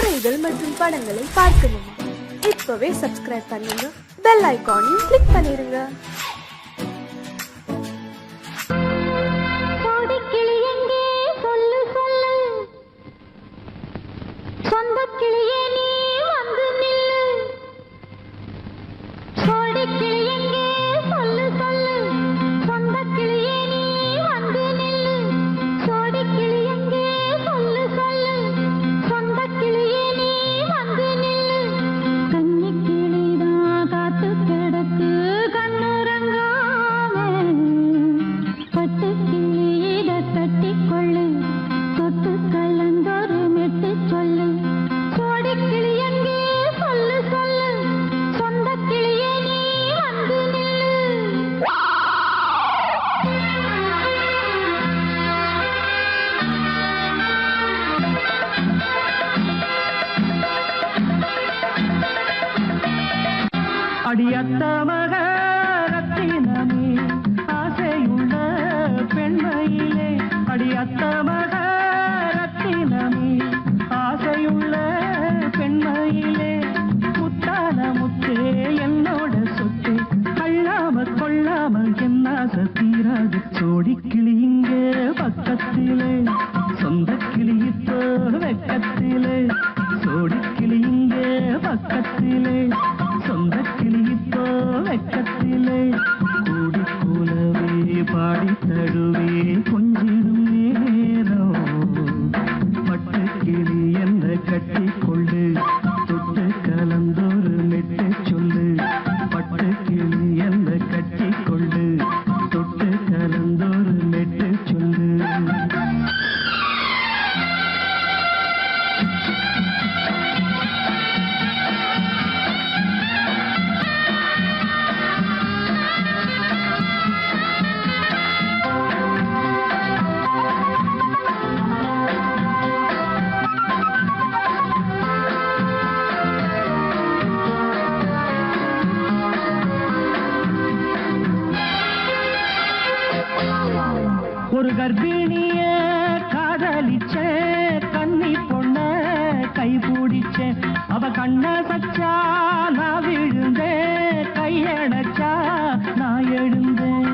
கதைகள் மற்றும் படங்களை பார்க்கணுமா? இப்பவே சப்ஸ்கிரைப் பண்ணுங்க, பெல் ஐகானையும் கிளிக் பண்ணிருங்க. அடியத்த மகரத்தினமே ஆசையுள்ள பெண்மையிலே, அடியத்த மகரத்தினமே ஆசையுள்ள பெண்மையிலே, முத்தான முத்தே என்னோட சொத்து, அள்ளாம கொள்ளாம என்ன சத்தீராது. சோடிக்கிளி இங்கே பக்கத்திலே, சொந்த கிளி இப்போ வெக்கத்திலே, சோடிக்கிளி இங்கே பக்கத்திலே, சொந்த கிளி இப்போ வெக்கத்திலே, கூடி கூலவே பாடி தழுவே கொஞ்சிடும் நேரம், பட்டு கிளி என்ன கட்டி கொள்ளு, தொட்டு கலந்தொரு மெட்டு சொல்லு, பட்டு கிளி என்ன கட்டி கொள்ளு, தொட்டு கலந்தொரு மெட்டு சொல்லு. ஒரு கர்ப்பிணிய காதலிச்ச கன்னி பொண்ண கை பிடிச்ச, அவ கண்ண சச்சா நான் விழுந்தேன், கையடைச்சா நான் எழுந்தேன்.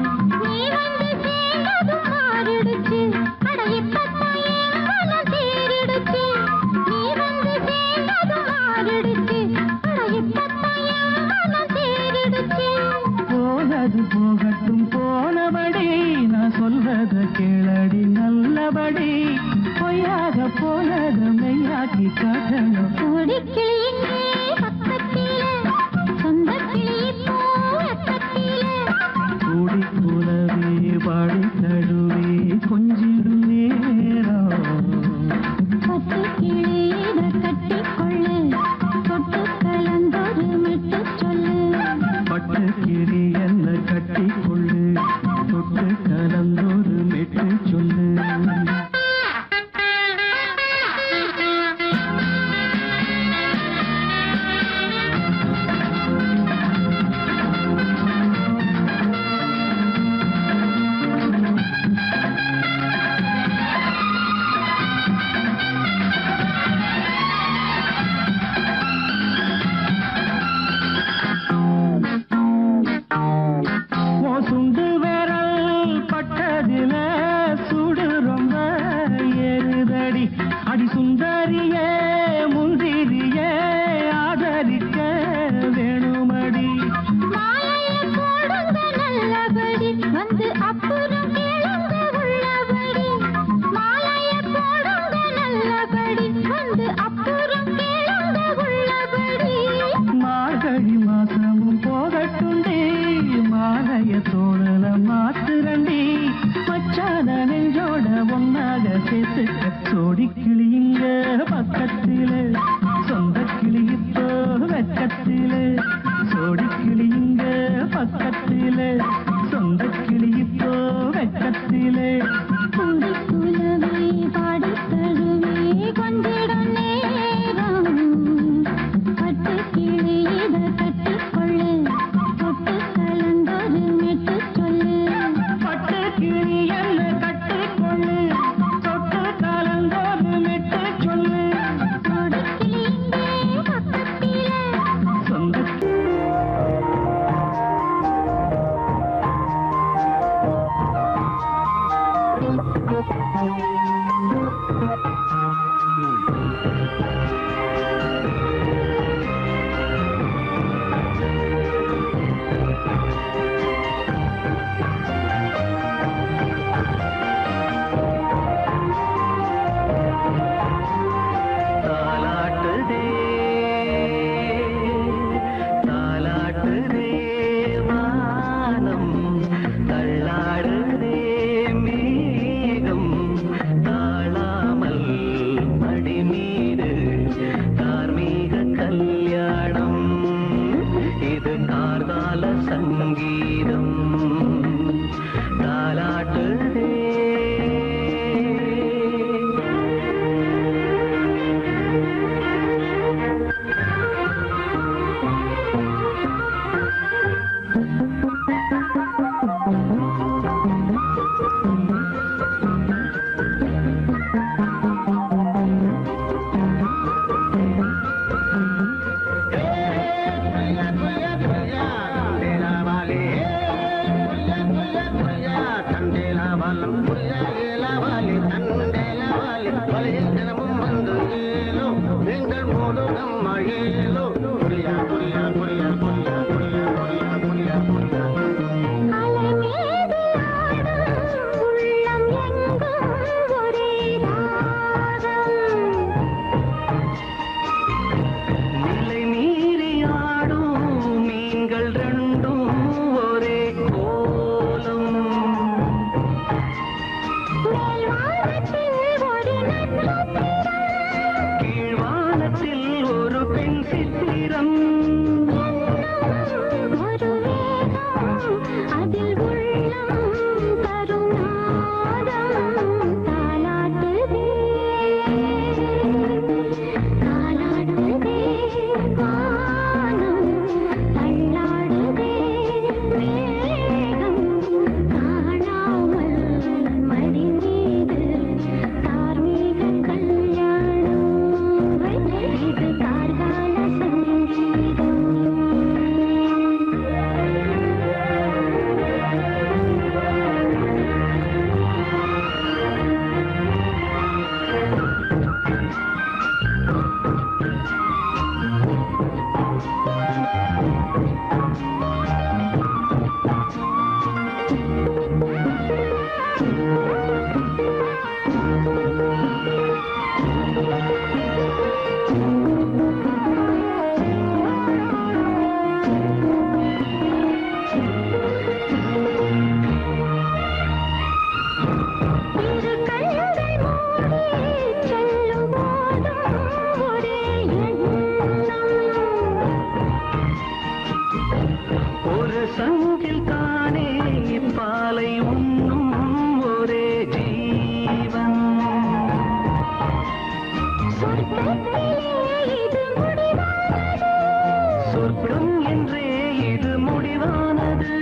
போனது போகட்டும் போனபடி, நான் சொல்றத கேளடி நல்லபடி, பொய்யாக போனது மெய்யாக்கி காட்டணும். கூடி கூலவே பாடி தழுவே கொஞ்சிடும் நேரம், பட்டு கிளியிட கட்டிக்கொள்ளு, தொட்டு கலந்தொரு மெட்டு சொல்லு, பட்டு கிளி என்ன கட்டி கொள்ளு, தொட்டு கலந்தொரு மெட்டு சொல்லு. சொர்க்கம் என்றே இது முடிவானது.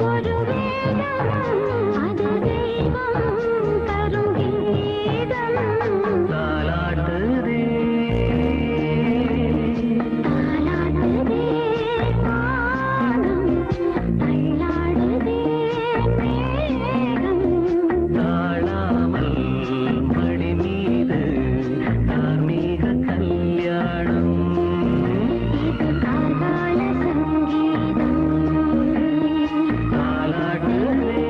ஒரு வேதம் அது தெய்வம் தரும் கீதம். தாலாட்டுதே தாலாட்டுதே வானம், தள்ளாடுதே மேகம். தாழாமல் மடி மீது தார்மீக கல்யாணம். இது கார்கால சங்கீதம். தாலாட்டுதே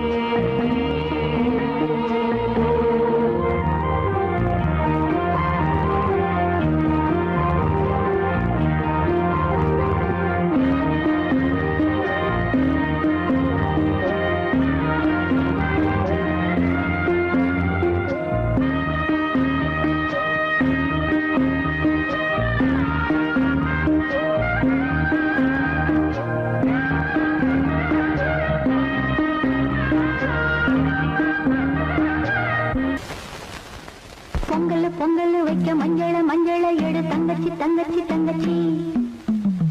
பொங்கல் பொங்கல் வைக்க மஞ்சள மஞ்சள எடு தங்கச்சி தங்கச்சி தங்கச்சி.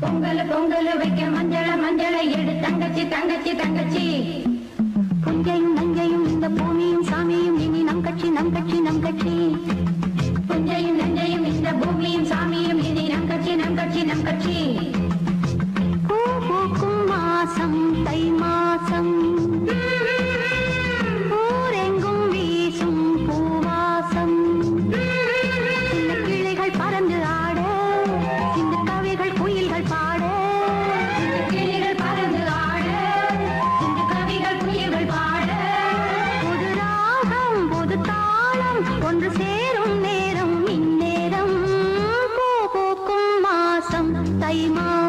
பொங்கல் பொங்கல் வைக்க மஞ்சள மஞ்சள எடு தங்கச்சி தங்கச்சி தங்கச்சி. புஞ்சையும் நஞ்சையும் இந்த பூமியும் சாமியும் இனி நம் கட்சி நம் கட்சி நம் கட்சி. புஞ்சையும் நஞ்சையும் இந்த பூமியும் சாமியும் இனி நம் கட்சி நம் கட்சி நம் கட்சி. பூ பூக்கும் மாசம் தை மாசம், ஊரெங்கும் வீசும் பூவாசம். சின்ன கிளிகள் பறந்து ஆட, சின்ன கவிகள் குயில்கள் பாட. சின்ன கிளிகள் பறந்து ஆட, சின்ன கவிகள் குயில்கள் பாட. புது ராகம் புது தாளம் ஒன்று சேரும் நேரம் இந்நேரம். பூ பூக்கும் மாசம் தை மாசம்.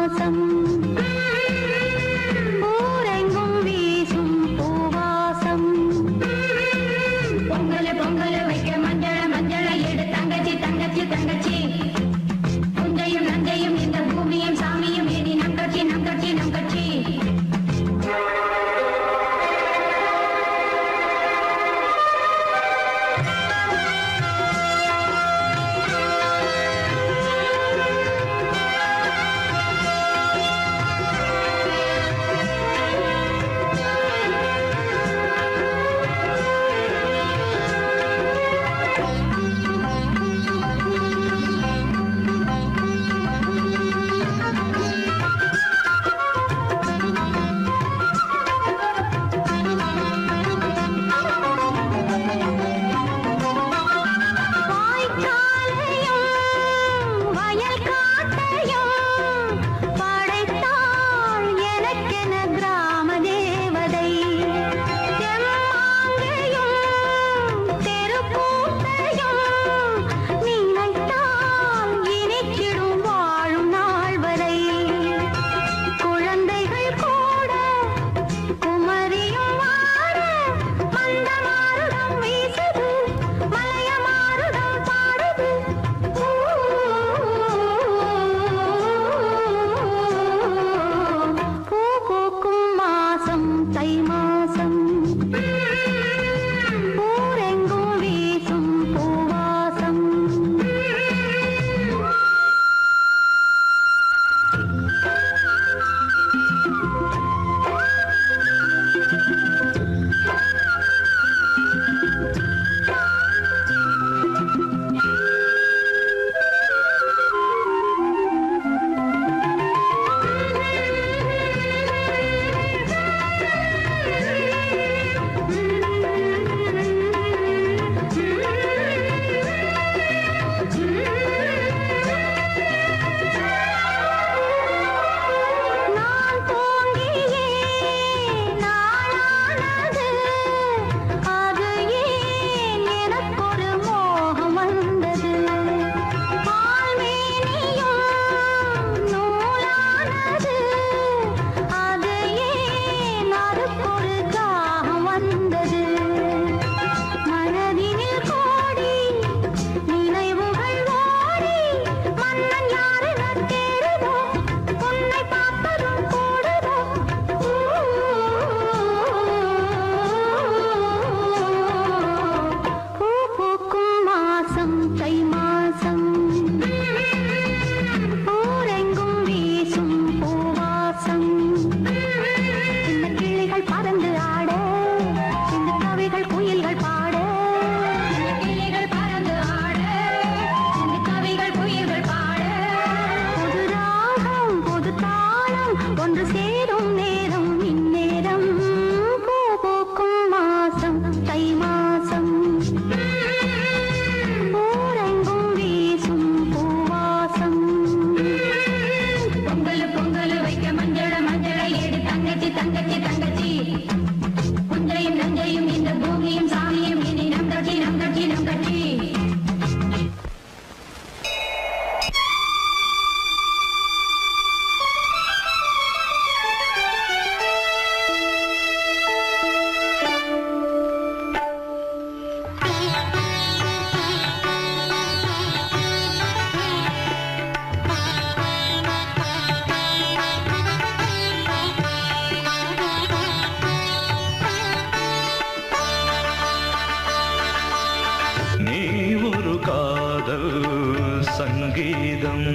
சங்கீதம்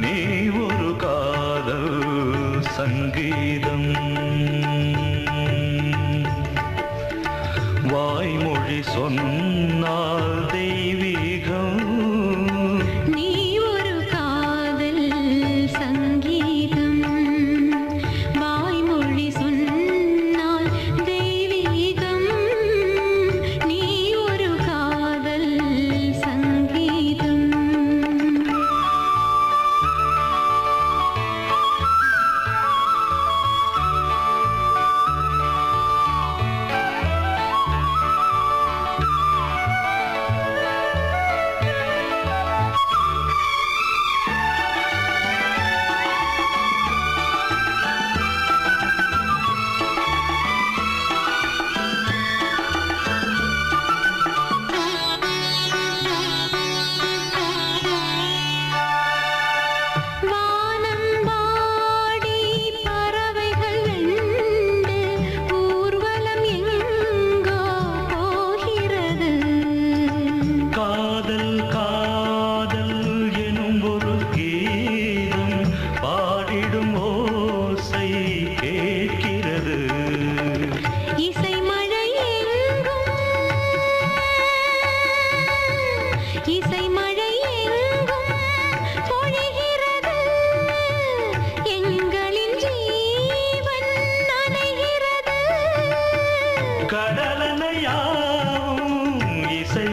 நீ ஒரு காதல் சங்கீதம் வாய்மொழி சொன்னால் தெய்வீகம் நீ ஒரு காதல் சங்கீதம் வாய்மொழி சொன்னால் தெய்வீகம் நீ ஒரு காதல் சங்கீதம்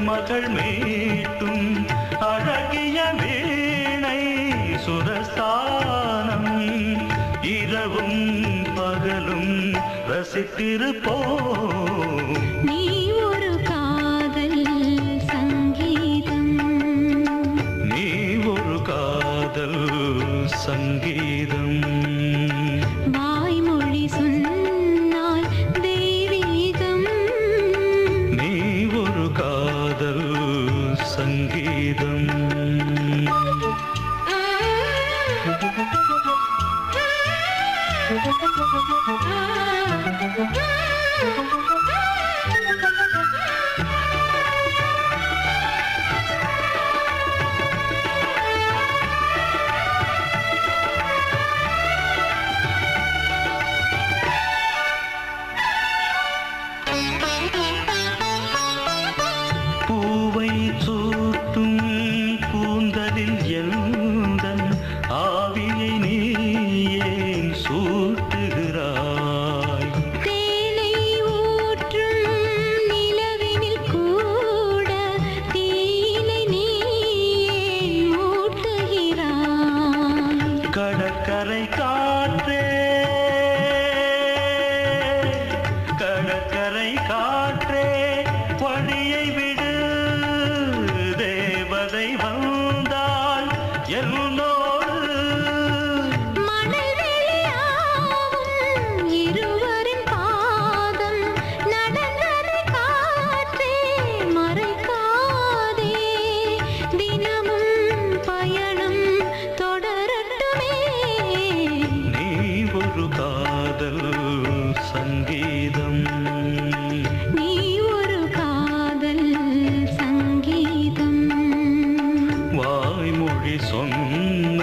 மகள் மீட்டும் அழகிய வீணை சுரஸ்தானம் இரவும் பகலும் ரசித்திருப்போம் நீ ஒரு காதல் சங்கீதம் நீ ஒரு காதல் சங்கீதம் வாய்மொழி சொன்னால் தெய்வீகம் நீ ஒரு காதல் சங்கீதம் பூவை சூட்டும் கூந்தலில் எந்தன் ஆவியை நீ ஏன் சூட்டுகிறாய் தேனை ஊற்றும் நிலவினில் கூட தீனை நீ ஏன் மூட்டுகிறாய் கடற்கரை காற்றே கடற்கரை காற்றே வழியை விடு தேவதை வந்தால் என்னோடு மணல் வெளியாகும் இருவரின் பாதம் நடந்ததை காற்றே மறைக்காதே தினமும் பயணம் தொடரட்டுமே நீ ஒரு காதல் சங்கீதம் நீ ஒரு காதல் சங்கீதம் வாய்மொழி சொன்ன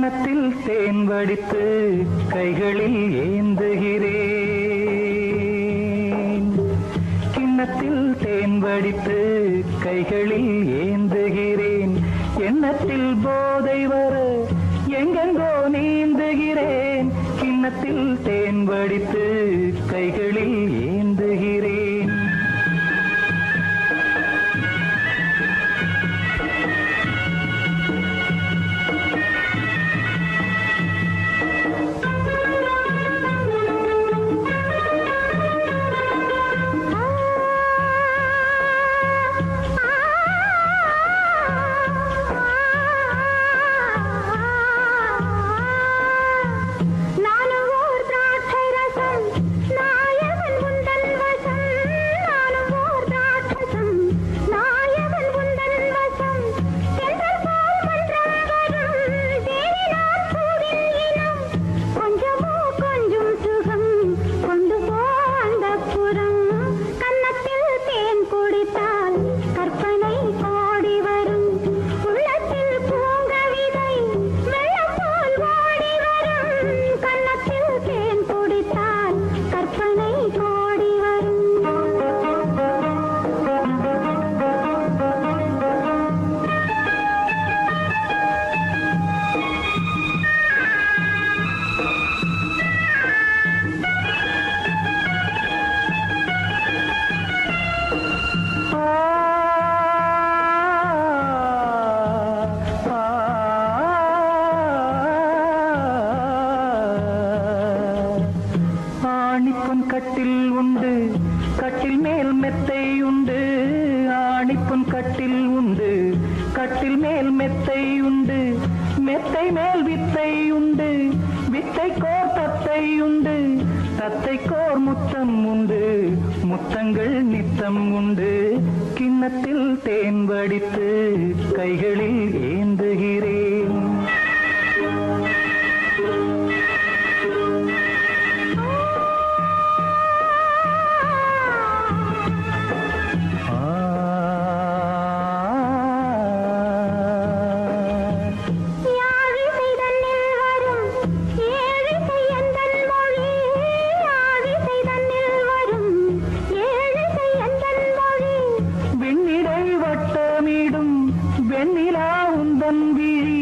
கிண்ணத்தில் தேன் வடித்து கைகளில் ஏந்துகிறேன். கிண்ணத்தில் தேன் வடித்து கைகளில் ஏந்துகிறேன். எண்ணத்தில் போதை வர எங்கெங்கோ நீந்துகிறேன். கிண்ணத்தில் தேன் வடித்து கைகளில் ஏந்துகிறேன். ஆணிப்பொன் கட்டில் உண்டு, கட்டில் மேல் மெத்தை உண்டு. ஆணிப்பொன் கட்டில் உண்டு, கட்டில் மேல் மெத்தை உண்டு. மெத்தை மேல் வித்தை உண்டு, வித்தை கோர் தத்தை உண்டு. தத்தை கோர் முத்தம் உண்டு, முத்தங்கள் நித்தம் உண்டு. கிண்ணத்தில் தேன் வடித்து கைகளில் ஏந்துகிறேன். வெண்ணிலா உந்தன் விழி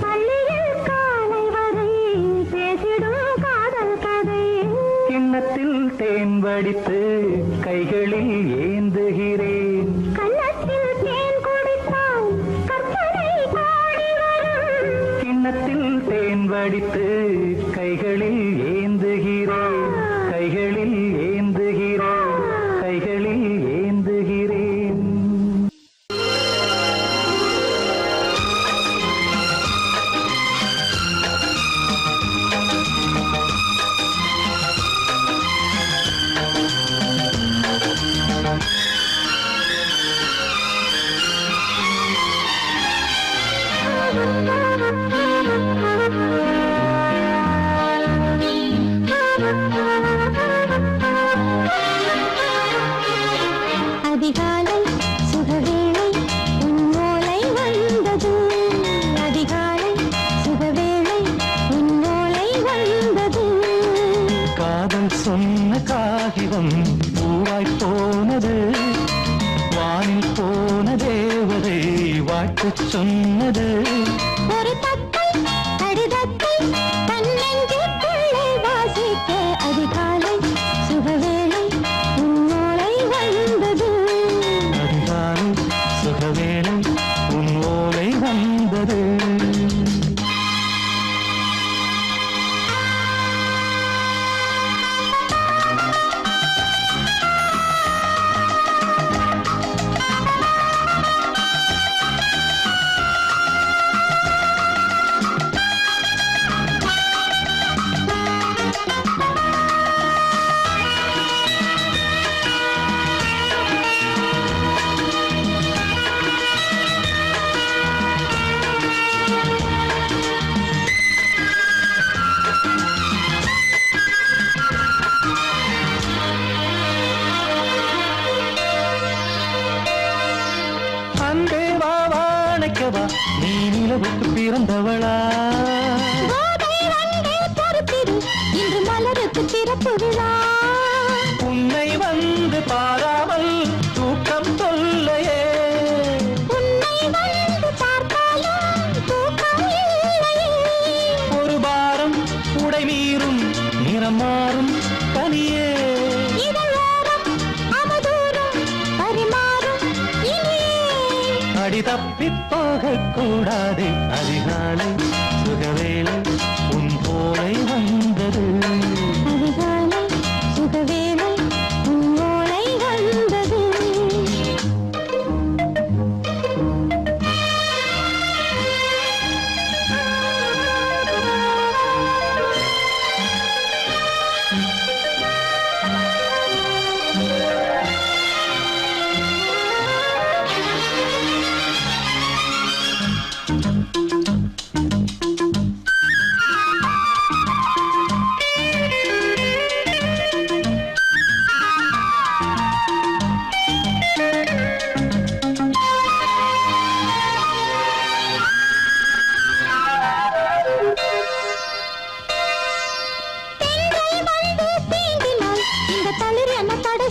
பள்ளியில் காலை வரை பேசிடும் காதல் கதை. கிண்ணத்தில் தேன் வடித்து கைகளில் ஏந்துகிறேன். கண்ணத்தில் தேன் குடித்தால் கற்பனை பாடி வரும். கிண்ணத்தில் தேன் வடித்து கைகளில் ஏந்துகிறேன். கைகளில் ஏந்துகிறேன். கைகளில் ஏந்துகிறேன். அதிகாலை சுகவேளை உன்னோலை வந்தது. அதிகாலை சுகவேளை உன்னோலை வந்தது. காதல் சொன்ன காகிதம் பூவாய் போனது. வானில் போன தேவதை வாழ்த்துச் சொன்னது. ஒரு தத்தை கடிதத்தை தன்னெஞ்சுக்குள்ளே வாசிக்க அதிகாலை சுகவேளை உன்னோலை வந்தது. அதிகாலை சுகவேளை உன் ஓலை வந்தது. அல்லவா நீ நிலவுக்கு பிறந்தவளா இன்று மலருக்கு திறப்பு விழா உன்னை வந்து பாராமல் தூக்கம் சொல்லையே உன்னை வந்து பார்த்தாலும் தூக்கம் இல்லையே ஒரு பாரம் உடை மீறும் நிறம் மாறும் கனியே இதழோரம் அமுதூரம் பரிமாறும் இனியே அடி தப்பிப் போகக் கூடாது அதிகாலை சுகவேளை உன் போலை வந்தது அதிகாலை சுகவேளை உன்னோலை வந்தது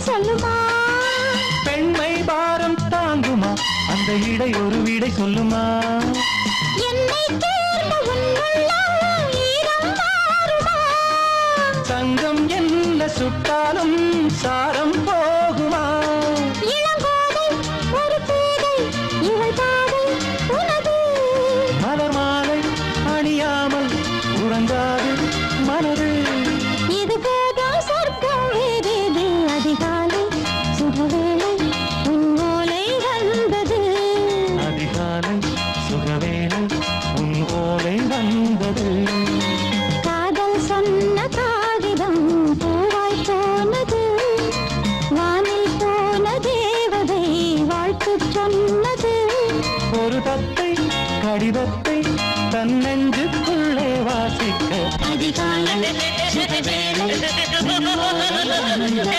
சொல்லுமா பெண்மை பாரம் தாங்குமா அந்த இடை ஒரு விடை சொல்லுமா என்னை தேர்ந்த உன்னுள்ளம் ஈரம் மாறுமா தங்கம் என்ன சுட்டாலும் சாரம் போகுமா இளங்கோதை ஒரு பேதை இவள் பாதை உனது மலர் மாலை அணியாமல் உறங்காது மனது இது போதும் சொர்க்கம் வேறேது அதிகாலை சுகவேளை உன்னோலை வந்தது அதிகாலை சுகவேளை உன் ஓலை வந்தது காதல் சொன்ன காகிதம் பூவாய் போனது வானில் போன தேவதை வாழ்த்து சொன்னது ஒரு தத்தை கடிதத்தை தன் நெஞ்சுக்குள்ளே வாசிக்க அதிகாலை சுகவேளை உன்னோலை வந்தது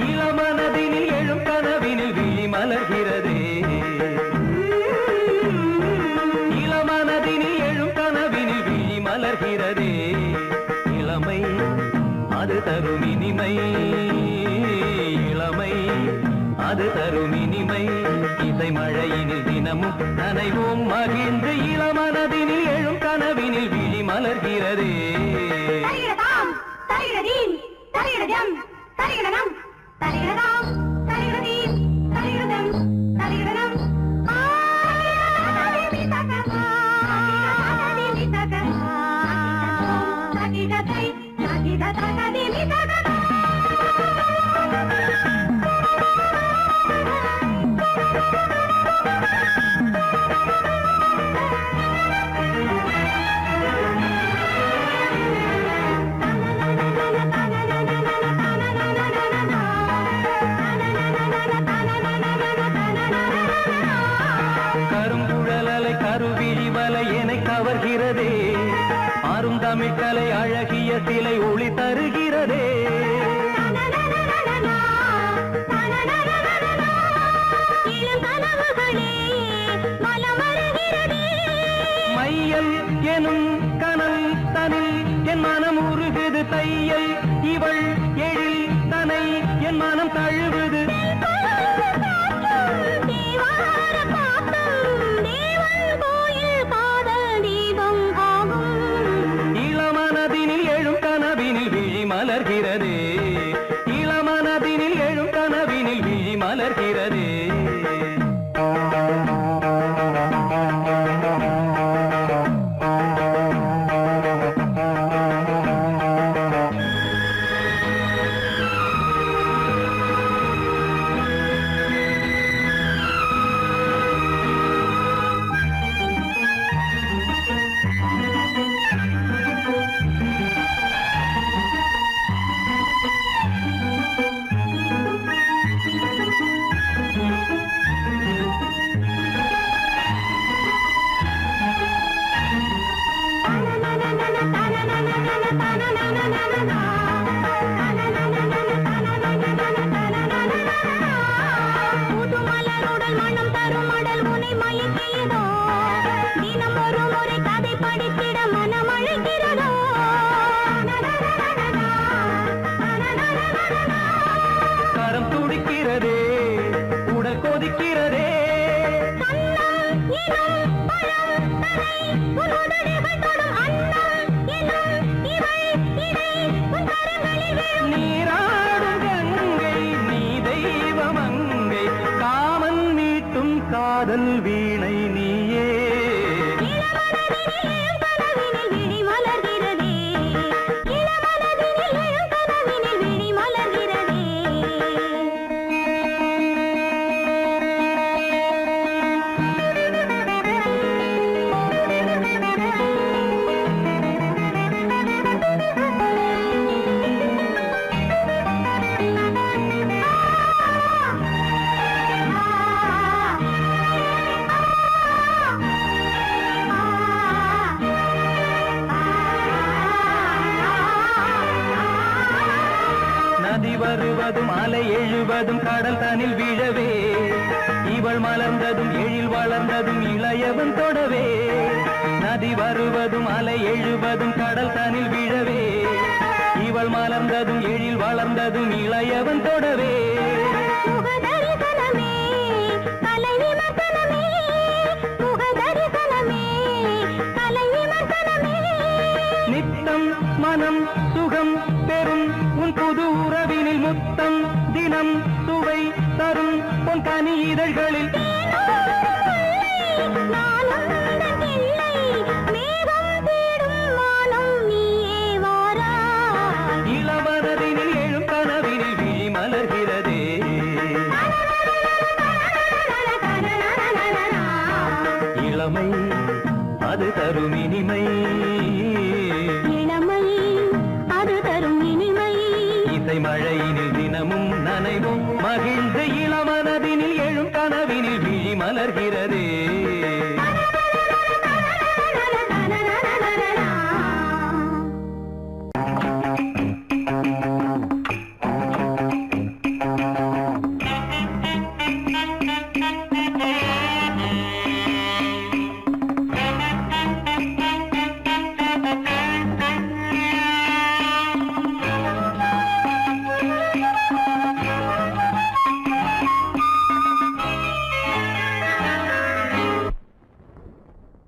இளமனதினில் எழும் கனவினில் விழி மலர்கிறதே இளமனதினில் எழும் கனவினில் விழி மலர்கிறதே இளமை அது தரும் இனிமை இளமை அது தரும் இனிமை இசை மழையினில் தினமும் நனைவோம் மகிழ்ந்து இளமனதினில் எழும் கனவினில் விழி மலர்கிறதே தரிகிடதாம் தரிகிடதீம் தரிகிடஜம் தரிகிடனம் தரிகிடதாம் தரிகிடதீம் தரிகிடதம் தரிகிடனம் கருங்குழலலை கருவிழி வலை என்னை கவர்கிறதே அருந்தமிழ்கலை அழகிய சிலை ஒளி தருகிறதே மையல் எனும் கனல் தனில் என் மனம் உருகுது தையல் இவள் எழில் தனை என் மனம் தழுவுது இளமனதினில் எழும் கனவினில் விழி மலர்கிறதே இளமனதினில் எழும் கனவினில் விழி மலர்கிறதே புதுமலருடல் மனம் தரும் மடல் உனை மயக்கியதோ தினம் ஒரு முறை கதை படித்திட மனம் அழைக்கிறதோ கரம் துடிக்கிறதே உடல் கொதிக்கிறதே நீராடும் கங்கை நீ தெய்வமங்கை காமன் மீட்டும் காதல் வீணை நீயே விழி மலர்கிறதே விழி மலர்கிறதே நதி வருவதும் அலை எழுவதும் கடல் தனில் விழவே இவள் மலர்ந்ததும் எழில் வளர்ந்ததும் இளையவன் தொடவே நதி வருவதும் அலை எழுவதும் கடல் தனில் விழவே இவள் மலர்ந்ததும் எழில் வளர்ந்ததும் இளையவன் தொடவே முகதரிசனமே கலை விமர்சனமே முகதரிசனமே கலை விமர்சனமே நித்தம் மனம் சுகம் பெறும் உன் புது உறவினில் முத்தம் தினம் சுவை தரும் உன் கனி இதழ்களில் இளமனதினில் எழும் கனவினில் விழி மலர்கிறதே இளமை அது தரும் இனிமை இளமை அது தரும் இனிமை இசை மழையினில் தினமும் நனைவும் மகிழ்ந்து இளமனதினில் எழும் கனவினில் விழி மலர்கிறதே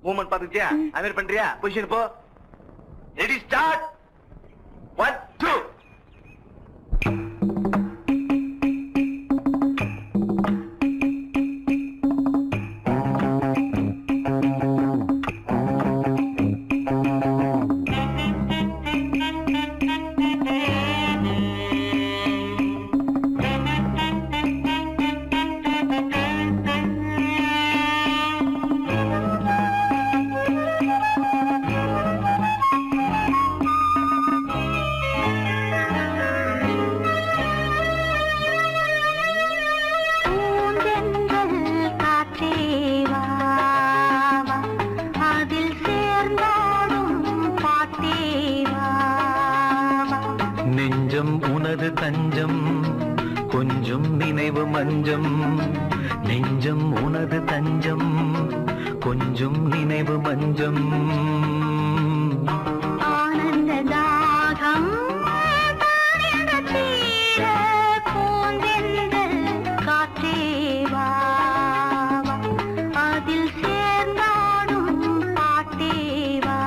மூமெண்ட் பாத்துக்கிட்டியா அமீர் பண்றியா பொசிஷன் போ ரெடி ஸ்டார்ட் 1 2 நெஞ்சம் உனது தஞ்சம் கொஞ்சம் நினைவு மஞ்சம் நெஞ்சம் உனது தஞ்சம் கொஞ்சம் நினைவு மஞ்சம் ஆனந்த தாகம் பூந்தெந்தல் காற்றே வா அதில் சேர்ந்தாடும் பாட்டே வா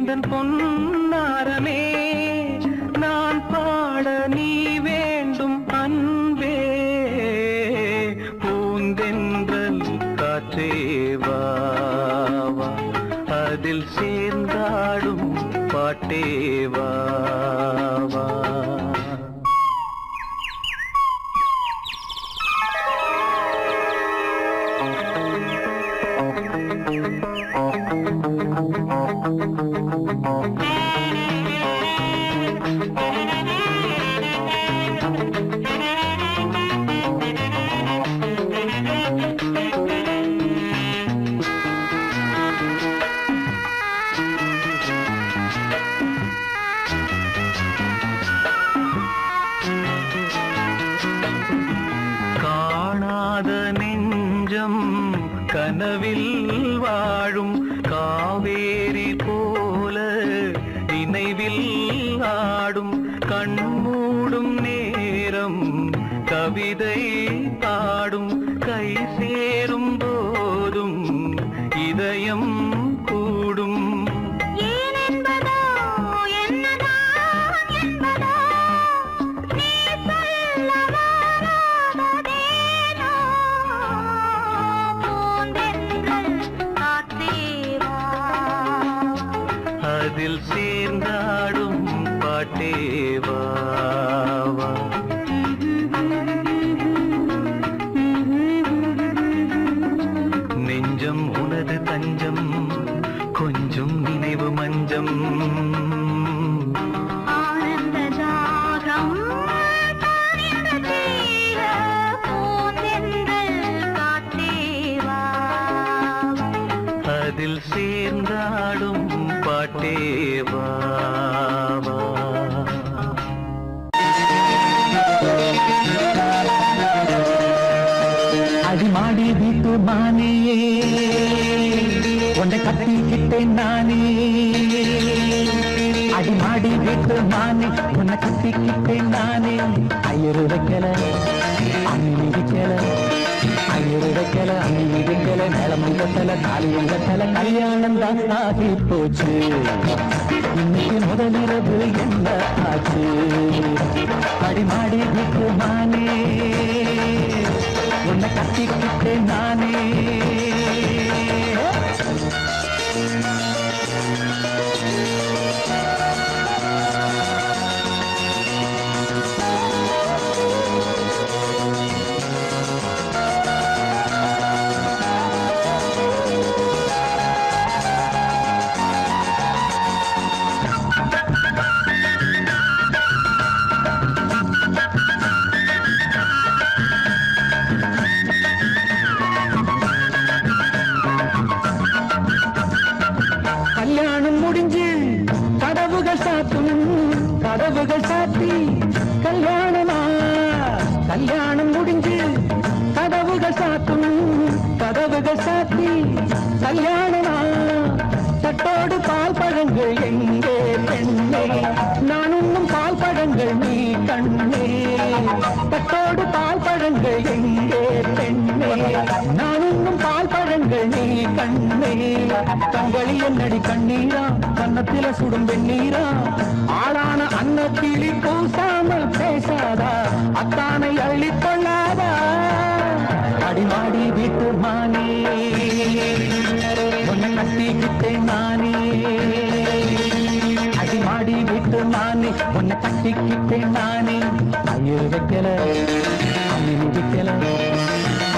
எந்தன் பொன்னாரமே நான் பாட நீ வேண்டும் அன்பே பூந்தென்றல் காற்றேவா அதில் சேர்ந்தாடும் பாட்டேவா கனவில் வாழும் காவேரி போல நினைவில் ஆடும் கண்மூடும் நேரம் கவிதை பாடும் கை சேரும் போதும் இதயம் கூடும் அதில் சேர்ந்தாடும் பாட்டேவா நெஞ்சம் உனது தஞ்சம் கொஞ்சம் நினைவு மஞ்சம் அதில் சேர்ந்தாடும் பாட்டேவா அடிமாடி வீட்டு மானே உன்னை கட்டிக்கிட்டேன் நானே அடிமாடி வீட்டு மானே உன்னை கட்டிக்கிட்டேன் நானே ஐயரு வைக்கல அம்மி மிதிக்கல ஐயரு வைக்கல அம்மி மிதிக்கல மேளமும் கட்டல தாலியும் கட்டல கல்யாணம் தான் ஆகி போச்சு இன்னைக்கு முதலிரவு என்ன ஆச்சு அடிமாடி வீட்டு மானே உன்னை கட்டிக்கிட்டேன் நானே கல்யாணம் முடிஞ்சு கதவுகள் சாத்தும் கதவுகள் சாத்தி கல்யாணமா கல்யாணம் முடிஞ்சு கதவுகள் சாத்தும் கதவுகள் சாத்தி கல்யாணமா தட்டோடு பால் பழங்கள் எங்கே பெண்ணே நான் உண்ணும் பால் பழங்கள் நீ கண்ணே தட்டோடு பால் பழங்கள் எங்கே பெண்ணே நான் உண்ணும் பால் பழங்கள் நீ கண்ணே கண்களில் என்னடி கண்ணீரா கன்னத்தில சுடும் வெண்ணீரா ஆளான அன்னத்திலி பூசாமல் பேசாதா அத்தானை அள்ளிக் கொள்ளாதா அடிமாடி வீட்டு மானே உன்னை கட்டிக்கிட்டேன் நானே அடிமாடி வீட்டு மானே உன்னை கட்டிக்கிட்டேன் நானே ஐயர் வைக்கல அம்மி மிதிக்கல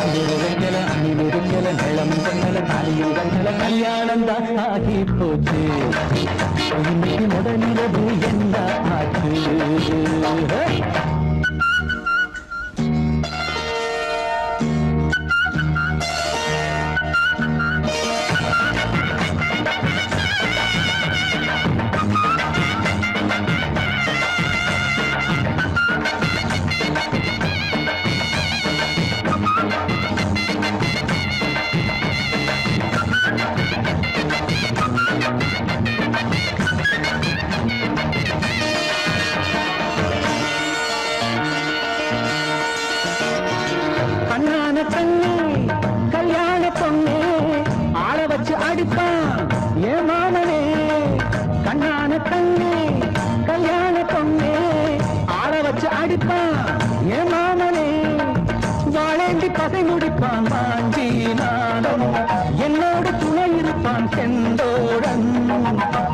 ஐயர் வைக்கல அம்மி மிதிக்கல மேளம் கண்ணல தாலியும் கண்ணல கல்யாணம் தான் ஆகி போச்சு இன்னைக்கு முதலிரவு என்ன ஆச்சு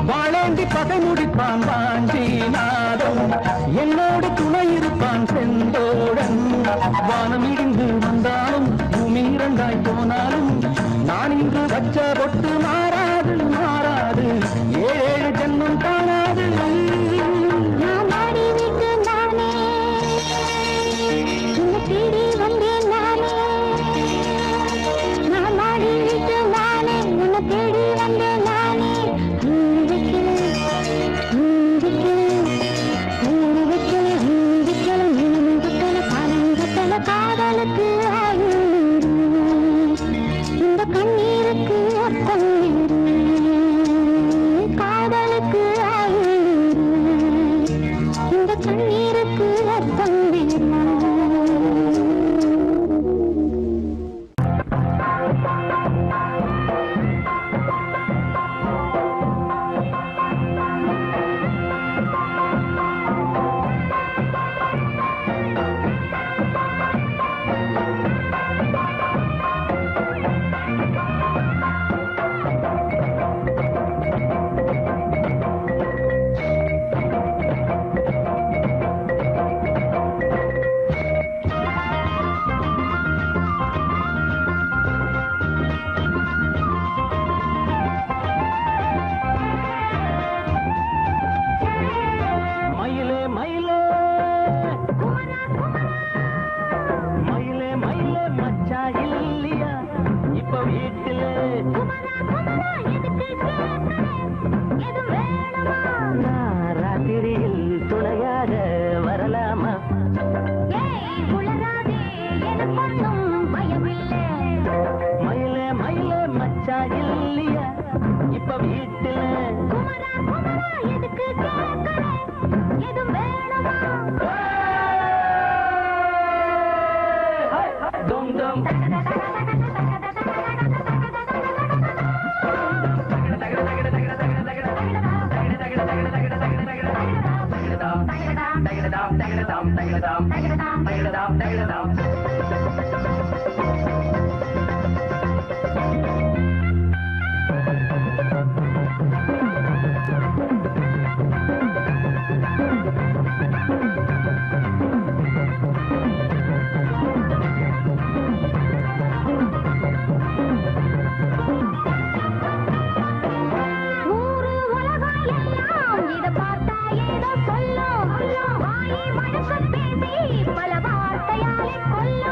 வாழேந்தி பகை முடிப்பான் வாஞ்சிநாதன், என்னோடு துணை இருப்பான் செந்தோழன். வானம் இடிந்து வந்தாலும் பூமி இரண்டாய் போனாலும் நான் இன்று வச்ச பொட்டு மாறாது மாறாது, ஏழு ஜென்மம் காணாது. நான் மாடி விட்டு நானே உன்னை தேடி வந்தேன் நானே. நான் மாடி விட்டு நானே உன்னை தேடி வந்தேன் நானே. காதலுக்கு இந்த கண்ணீருக்கு அர்த்தம் காதலுக்கு இந்த கண்ணீருக்கு அர்த்தம் ராத்திரியில் துணையாக வரலாமா? மயிலே மயிலே மச்சா இல்லையா இப்ப வீட்டுல? டும் டும் பல வார்த்தையாலே கொல்ல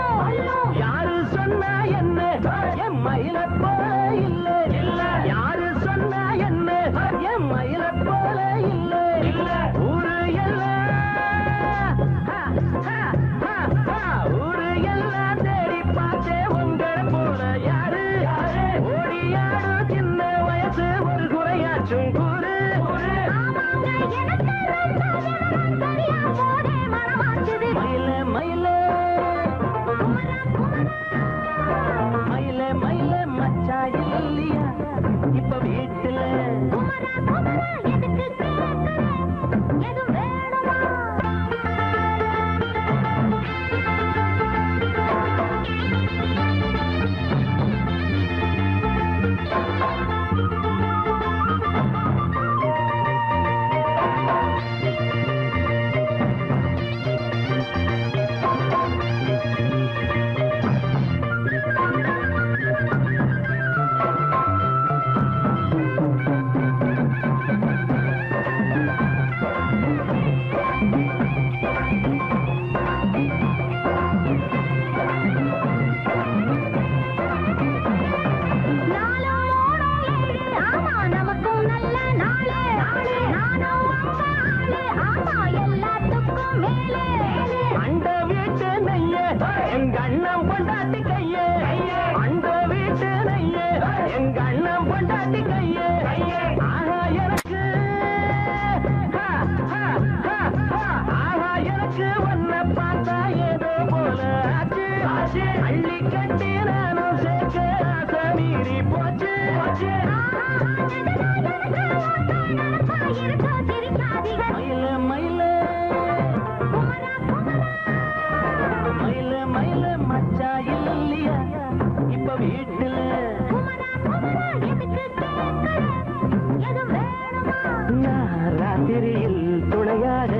ராத்திரியில் துணையாக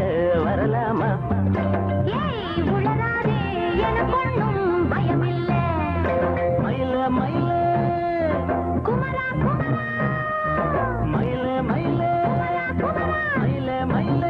வரலாமா? ஏய் உளராதே எனக்கொன்னும் பயமில்லை. மயில மயில குமரா குமரா மயில மயில குமரா மயில மயில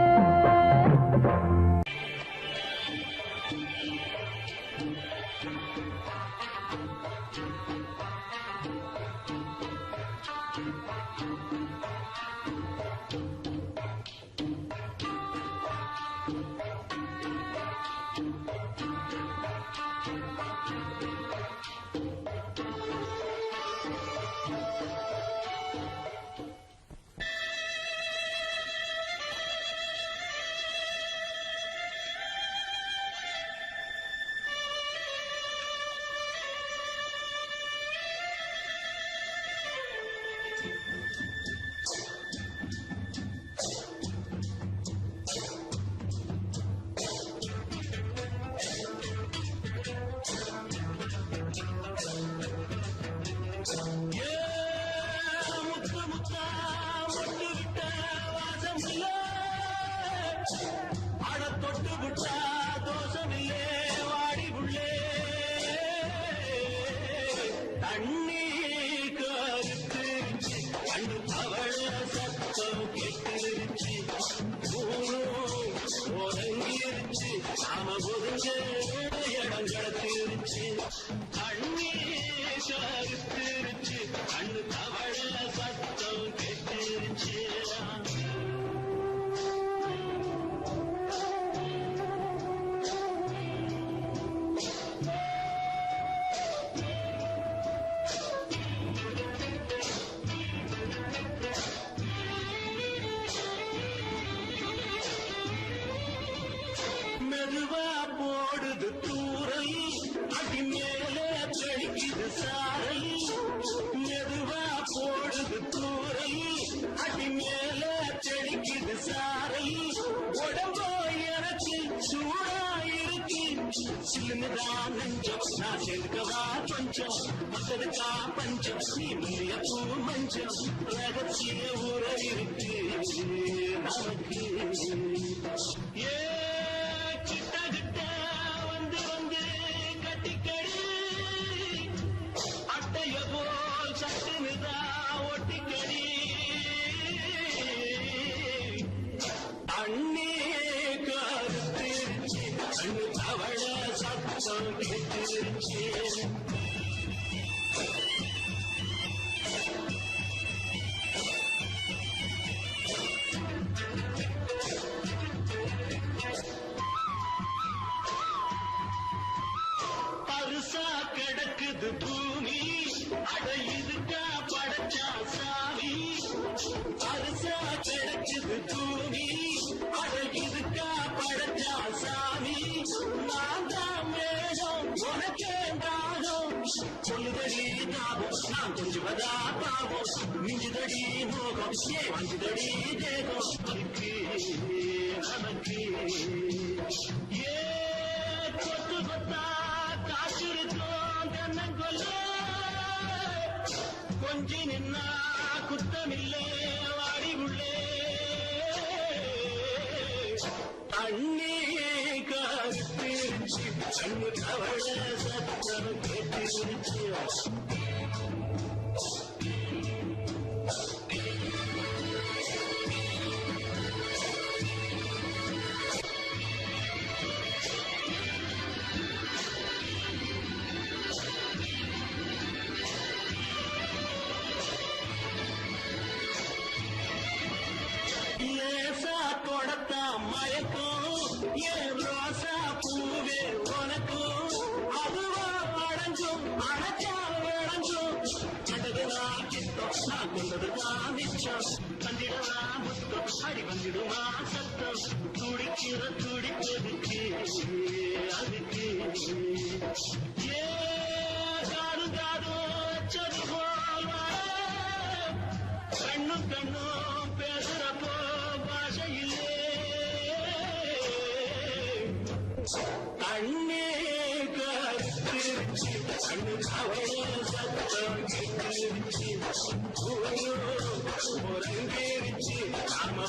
I'm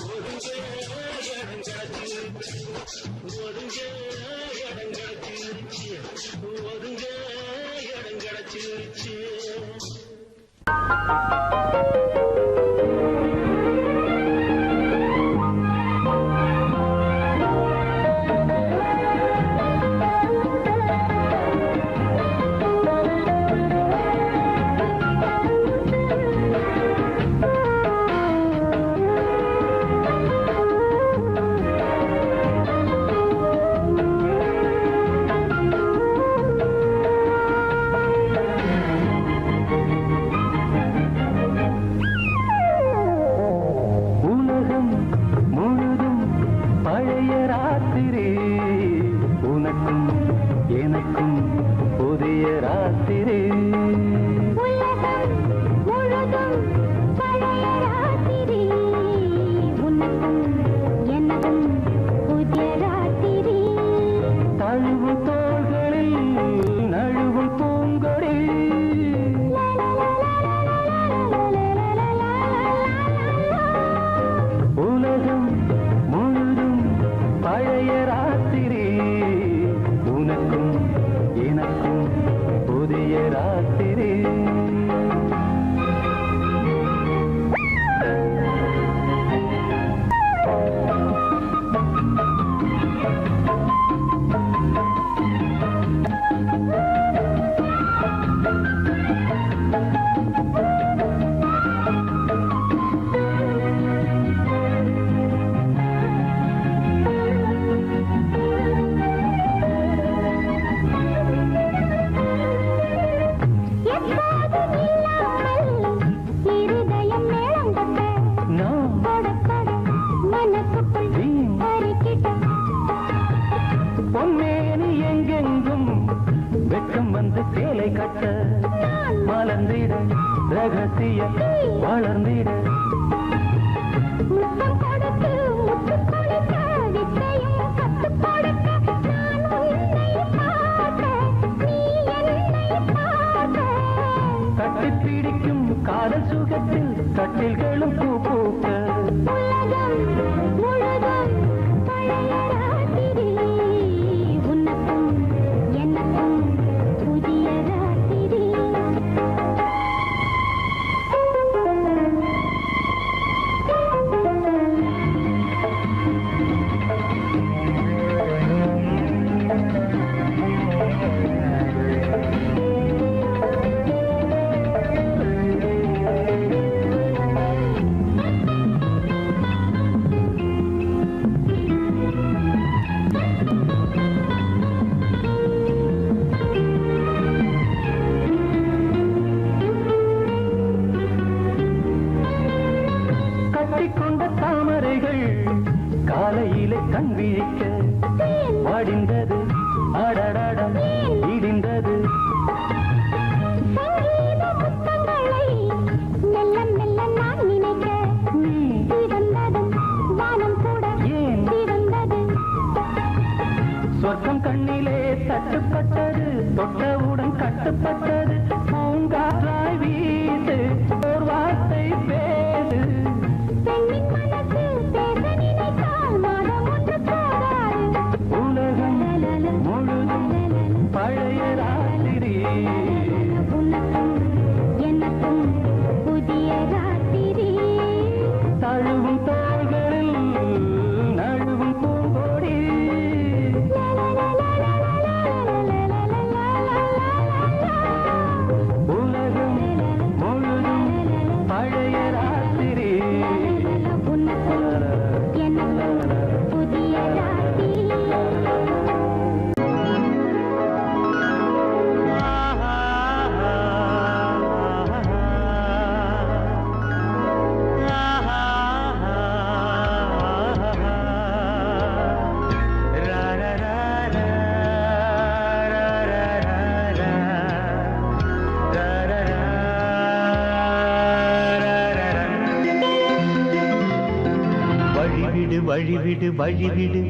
வழிவிடு வழிவிடு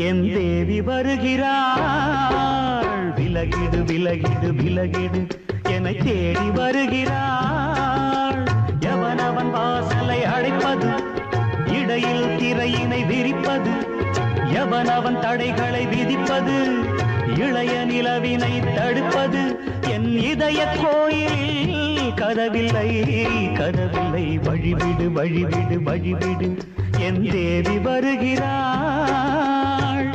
என் தேவி வருகிறாள். விலகிடு விலகிடு விலகிடு என்னை தேடி வருகிறாள். எவனவன் வாசலை அழைப்பது இடையில் திரையினை விரிப்பது எவனவன் தடைகளை விதிப்பது இளைய நிலவினை தடுப்பது என் இதய கோயிலில் கதவில்லை கதவில்லை வழிவிடு வழிவிடு வழிவிடு என் தேவி வருகிறாள்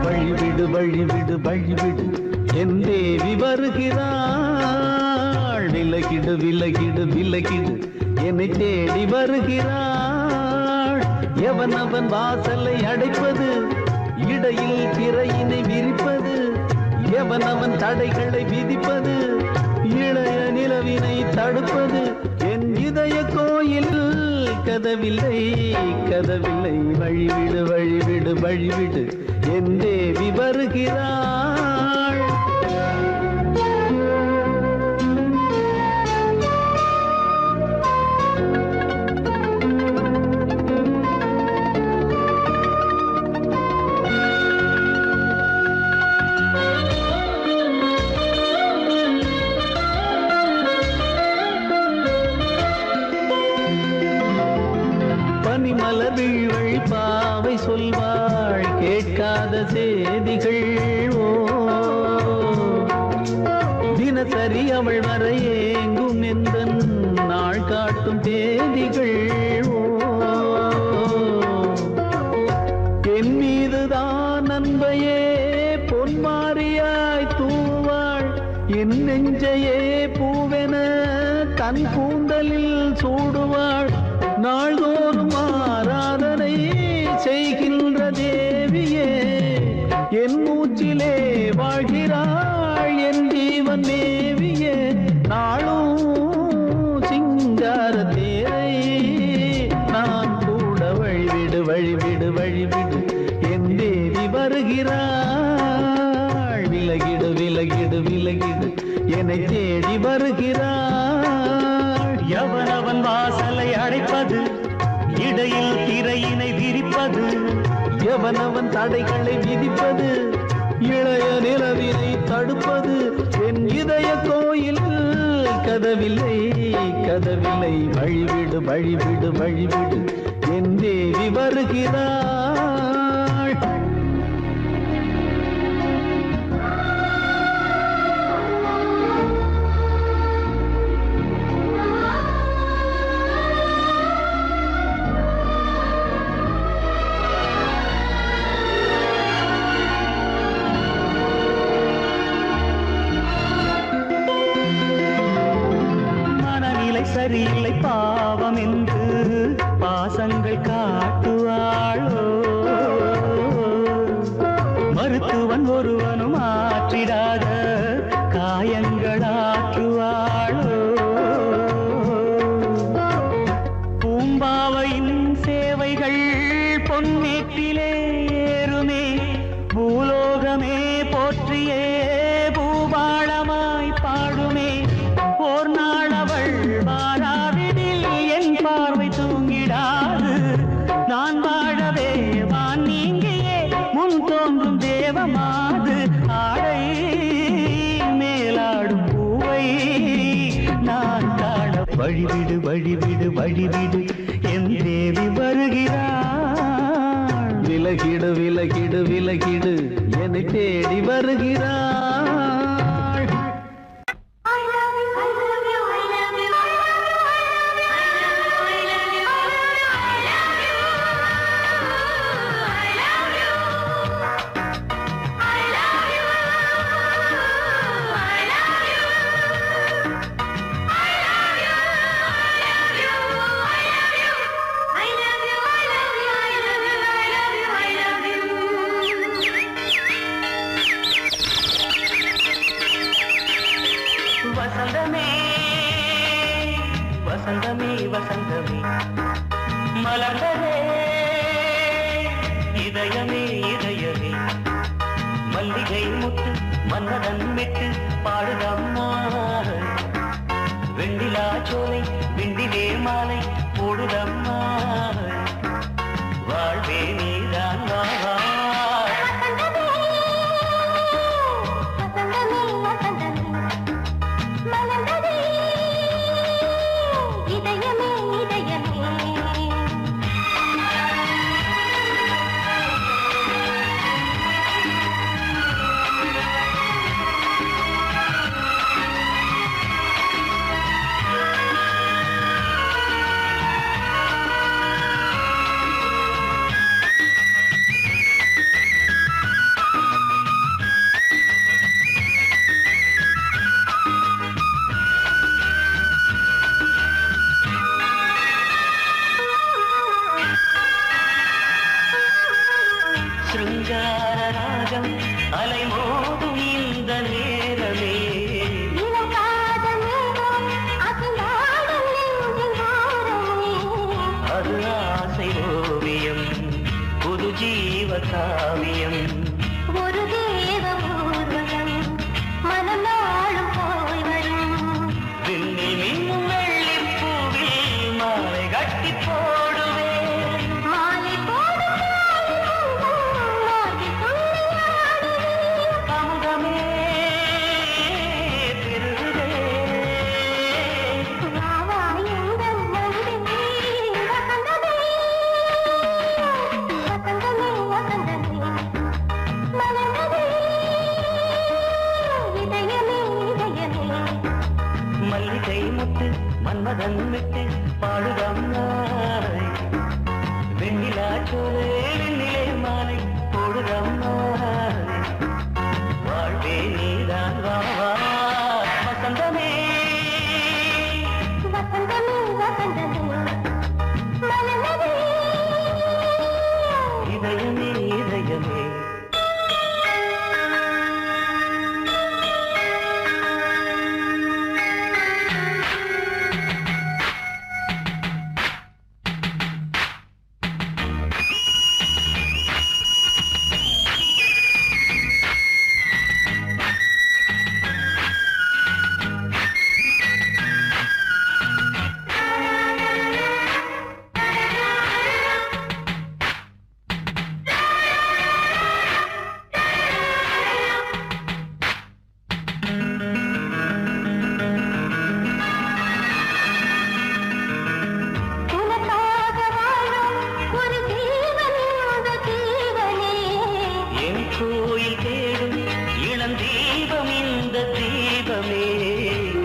வழிவிடு வழிவிடு வழிவிடு என் தேவி வருகிறாள் விலகிடு விலகிடு விலகிடு என்னை தேடி வருகிறாள் எவனவன் வாசலை அடைப்பது இடையில் திரையினை விரிப்பது எவனவன் தடைகளை விதிப்பது இளைய நிலவினை தடுப்பது என் இதய கோயில் கதவில்லை கதவில்லை வழிவிடு வழிவிடு வழிவிடு என் தேவி வருகிறாள் பனிமலர் வீழ்வழி பாவை சொல்வாள் கேட்காத செய்திகள் ஓ தினசரி அவள் வர ஏங்கும் எந்த நாள் காட்டும் தேதிகள் ஓ என் மீதுதான் அன்பையே பொன்மாரியாய் தூவாள் என் நெஞ்சையே பூவென தன் கூந்தலில் சூடுவாள் நாள்தோறும் ஆராதனை செய்கின்ற தேவியே என் மூச்சிலே வாழ்கிறாள் என் ஜீவன் தேவியே நாளும் சிங்கார தேரை நான் கூட வழிவிடு வழிவிடு வழிவிடு என் தேவி வருகிறாள் விலகிடு விலகிடு விலகிடு என்னை தேடி வருகிறாள் எவனவன் வாசலை அடைப்பது இடையில் திரையினை விரிப்பது எவனவன் தடைகளை விதிப்பது இளைய நிலவினை தடுப்பது என் இதய கோயில் கதவில்லை கதவில்லை வழிவிடு வழிவிடு வழிவிடு என் தேவி வருகிறாள் சரியில்லை பாவம் என்று பாசங்கள் காட்டுவாளோ மருத்துவன் ஒருவனும் ஆற்றிடாத காயங்களாற்றுவாளோ பூம்பாவையின் சேவைகள் பொன்னேற்றிலே ஏறுமே பூலோகமே போற்றியே பூபாளமாய் பாடுமே ஓர் நாள் அவள் வாராவிடில் என் பார்வை தூங்கிடாது நான் வாழவே வான் நீங்கியே முன் தோன்றும் தேவமாது ஆடை மேலாடும் பூவை நான் காண வழிவிடு வழிவிடு வழிவிடு என் தேவி வருகிறாள் விலகிடு விலகிடு விலகிடு என்னை தேடி வருகிறாள் வசந்தமே வசந்தமே மலர்ந்ததே இதயமே இதயமே மல்லிகை முட்டு மன்னதன் மெட்டு பாடுதம்மா வெண்ணிலா சோலை விண்டிலே மாலை போடுதம்மா வாழ்வே நீதான் வா இதயமே இதயமே ஆசை ஓவியம் புது ஜீவ காவியம் ஒரு தேவ ஊர்வலம் மனம் நாளும் போய் வரும் விண்ணில் மின்னும் வெள்ளி பூவில் மாலை கட்டி போடுவேன் மாலை போடும் மாலை துள்ளியாடுவேன் அமுதமே திருதே வாவா எங்கள் நந்தினி வசந்தமே வசந்தமே வசந்தமே மலர்ந்ததே இதயமே இதயமே மல்லிகை முத்து மன்மதன் விட்டு பாடுதம் நாய் வெண்ணிலா சோலை வெண்ணிலே மாலை போடுதம் நாய் வாழ்வே நீதான் வா வா வசந்தமே வசந்தமே வசந்தமே மலர்ந்ததே இதயமே இதயமே உனக்காக வாழும் ஒரு ஜீவன் இந்த ஜீவனே என் கோயில் தேடும் இளம் தீபம் இந்த தீபமே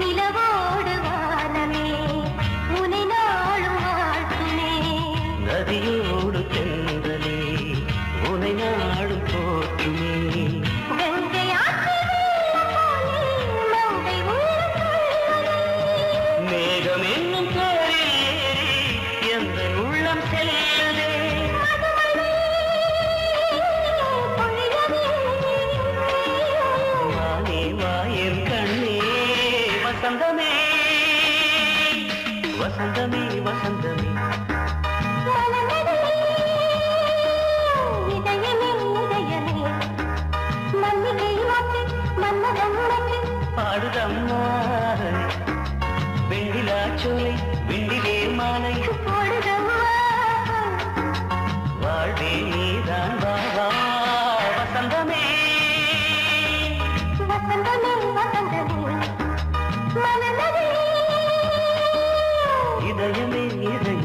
நிலவோடு வானமே உனை நாளும் வாழ்த்துமே நதியோடு தென்றலே உனை நாடும் போற்றுமே கங்கை ஆற்று வெள்ளம் போலே மங்கை உள்ளம் துள்ளுதே. மேகம் என்னும் பேரில் ஏறி எந்த உள்ளம் செல்லுதே பொழியவே வானே வாயன் கண்ணே வசந்தமே வசந்தமே வசந்தமே மலர்ந்ததே இதயமே இதயமே மல்லிகை மொட்டு மன்மதன் மொட்டு பாடுதம்மா வெண்ணிலா சோலை வெண்ணிலே மாலை போடுதம்மா வாழ்வே நீதான் வா வா வசந்தமே வசந்தமே வசந்தமே மலர்ந்ததே இதயமே இதயமே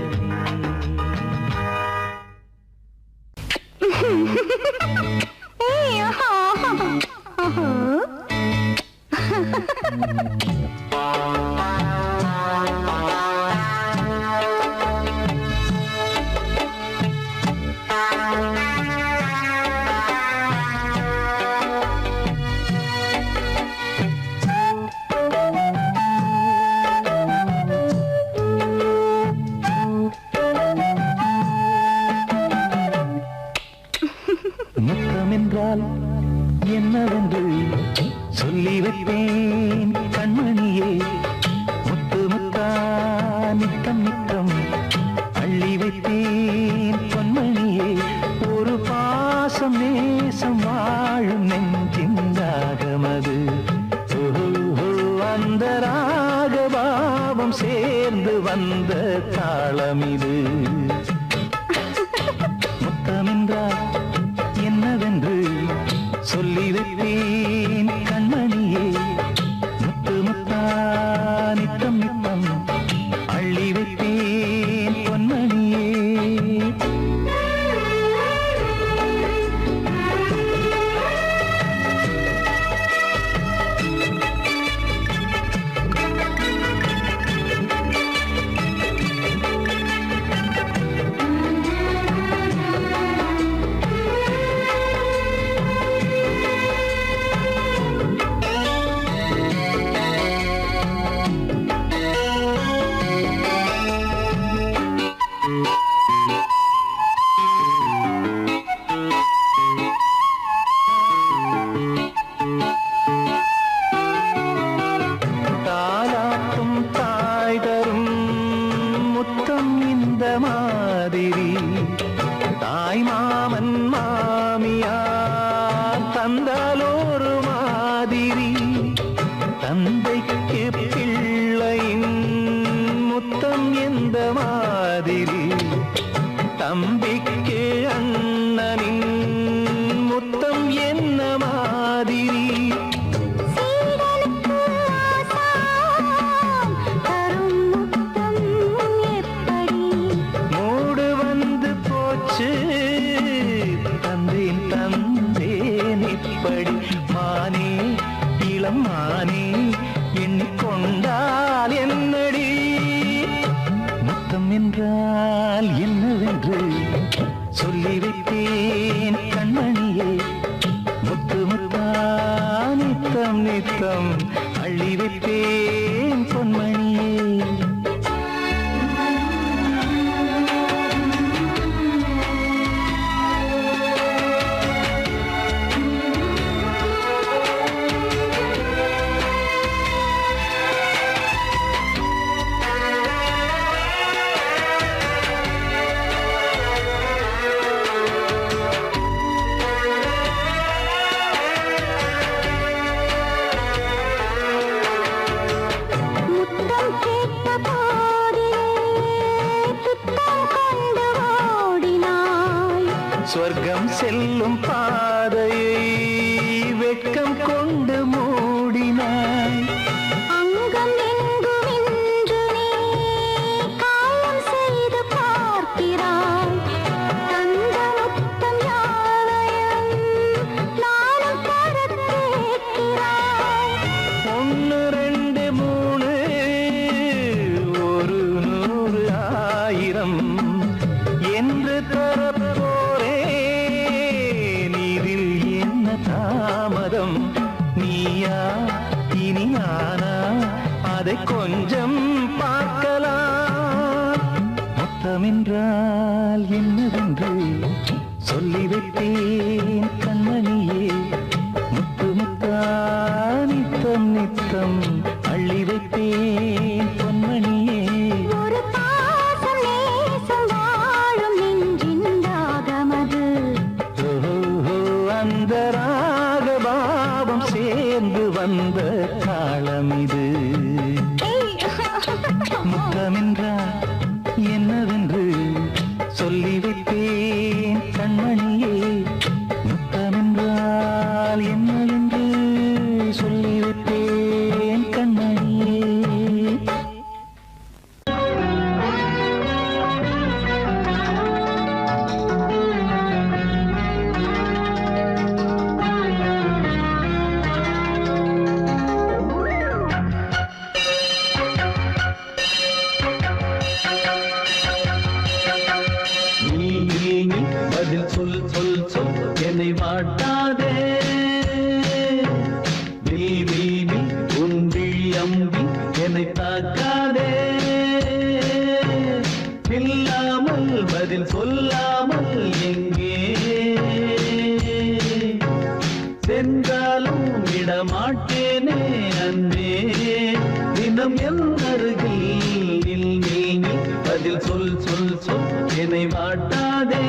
முத்தம் என்றால் என்னவென்று சொல்லி வைப்பேன் கண்மணியே முத்து முத்தா நித்தம் நித்தம் அள்ளி வைப்பேன் பொன்மணியே ஒரு பாசம் நேசம் வாழும் நெஞ்சின் ராகமது ஓஹோ அந்த ராகபாவம் சேர்ந்து வந்த தாளம் இது முத்தமென்றால் என்னவென்று சொல்லி வைப்பேன் கண்மணியே முத்து முத்தா நித்தம் நித்தம் அள்ளி வைப்பேன் பொன்மணியே எந்த மாதிரி தாய் மாமன் மாமியார் தந்தாலோரு மாதிரி தந்தைக்கு பிள்ளையின் முத்தம் எந்த மாதிரி தம்பிக்கு அண்ணனின் முத்தம் என்ன மாதிரி மூடு வந்து போச்சு தந்தேன் தந்தேன் இப்படி மானே இளம் மானே எண்ணிக்கொண்டால் என்னடி முத்தம் என்றால் என்னவென்று சொல்லி வைத்தேன் கண்மணியே முத்து முத்தா நித்தம் நித்தம் அள்ளி வைத்தேன் பொன்மணியே சொர்க்கம் செல்லும் பாதையை வெட்கம் கொண்டு மூடினாய் அங்கம் எங்குமென்று நீ காயம் செய்து பார்க்கிறாய் தந்த முத்தம் யாவையும் நானும் தர கேட்கிறாய் 1 2 3 ஒரு 100 1000 என்று தரப்போரேன் இதில் என்ன தாமதம் நீயா இனி நானா அதை கொஞ்சம் பார்க்கலாம் முத்தமென்றால் என்னவென்று சொல்லி வைத்தேன் கண்மணியே முத்து முத்தா நித்தம் நித்தம் அள்ளி வைத்தேன் பொன்மணியே ஒரு பாசம் நேசம் வாழும் நெஞ்சின் ராகமது ஓஹோ அந்த ராகபாவம் சேர்ந்து வந்த காலம் இது முத்தமென்றால் என்னவென்று சொல்லி வைத்தேன் கண்மணியே முத்தமென்றால் என்னவென்று சொல்லி வைத்தேன் கண்மணியே நீ பதில் சொல் சொல் சொல் என்னை வாட்டாதே நீ உன் விழி அம்பி என்னை தாக்காதே இல்லாமல் பதில் சொல்லாமல் எங்கே சென்றாலும் விடமாட்டேனே அன்பே தினம் என் அருகில் நில் பதில் சொல் சொல் சொல் என்னை வாட்டாதே